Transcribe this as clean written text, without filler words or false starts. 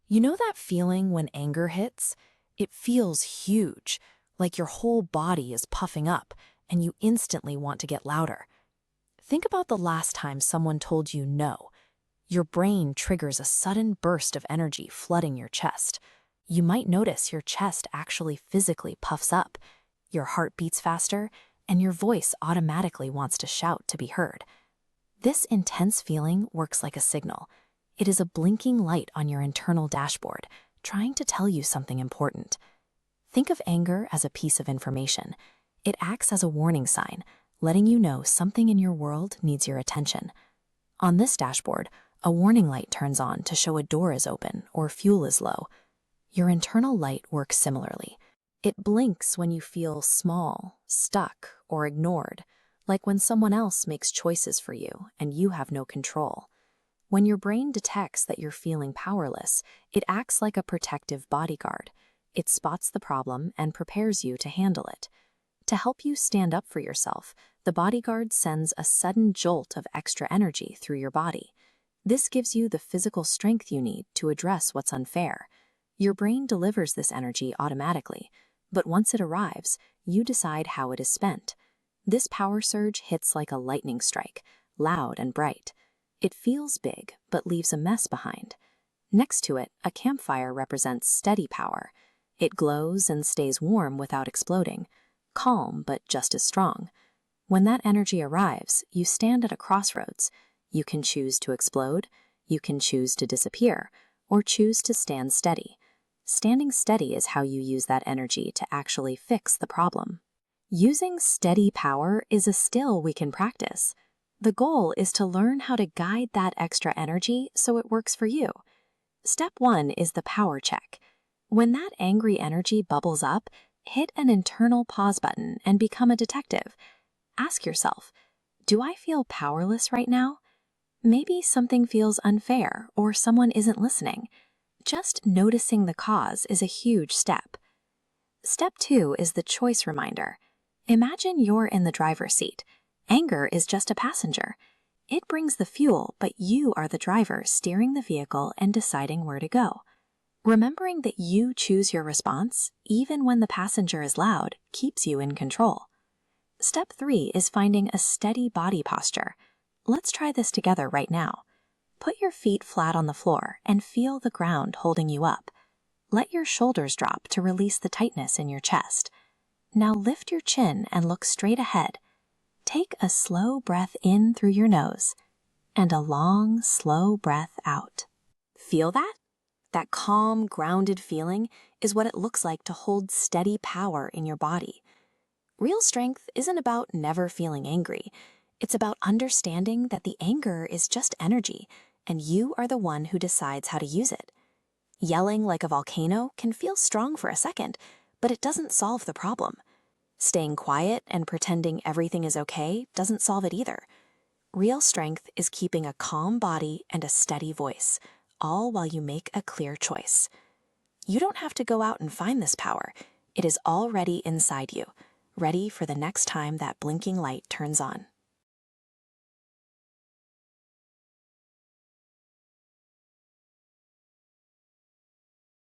You know that feeling when anger hits? It feels huge, like your whole body is puffing up, and you instantly want to get louder. Think about the last time someone told you no. Your brain triggers a sudden burst of energy flooding your chest. You might notice your chest actually physically puffs up, your heart beats faster, and your voice automatically wants to shout to be heard. This intense feeling works like a signal. It is a blinking light on your internal dashboard, trying to tell you something important. Think of anger as a piece of information. It acts as a warning sign, letting you know something in your world needs your attention. On this dashboard, a warning light turns on to show a door is open or fuel is low. Your internal light works similarly. It blinks when you feel small, stuck, or ignored, like when someone else makes choices for you and you have no control. When your brain detects that you're feeling powerless, it acts like a protective bodyguard. It spots the problem and prepares you to handle it. To help you stand up for yourself, the bodyguard sends a sudden jolt of extra energy through your body. This gives you the physical strength you need to address what's unfair. Your brain delivers this energy automatically, but once it arrives, you decide how it is spent. This power surge hits like a lightning strike, loud and bright. It feels big, but leaves a mess behind. Next to it, a campfire represents steady power. It glows and stays warm without exploding, calm but just as strong. When that energy arrives, you stand at a crossroads. You can choose to explode, you can choose to disappear, or choose to stand steady. Standing steady is how you use that energy to actually fix the problem. Using steady power is a skill we can practice. The goal is to learn how to guide that extra energy so it works for you. Step 1 is the power check. When that angry energy bubbles up, hit an internal pause button and become a detective. Ask yourself, do I feel powerless right now? Maybe something feels unfair or someone isn't listening. Just noticing the cause is a huge step. Step 2 is the choice reminder. Imagine you're in the driver's seat. Anger is just a passenger. It brings the fuel, but you are the driver steering the vehicle and deciding where to go. Remembering that you choose your response, even when the passenger is loud, keeps you in control. Step 3 is finding a steady body posture. Let's try this together right now. Put your feet flat on the floor and feel the ground holding you up. Let your shoulders drop to release the tightness in your chest. Now lift your chin and look straight ahead. Take a slow breath in through your nose and a long, slow breath out. Feel that? That calm, grounded feeling is what it looks like to hold steady power in your body. Real strength isn't about never feeling angry. It's about understanding that the anger is just energy, and you are the one who decides how to use it. Yelling like a volcano can feel strong for a second, but it doesn't solve the problem. Staying quiet and pretending everything is okay doesn't solve it either. Real strength is keeping a calm body and a steady voice, all while you make a clear choice. You don't have to go out and find this power. It is already inside you, ready for the next time that blinking light turns on.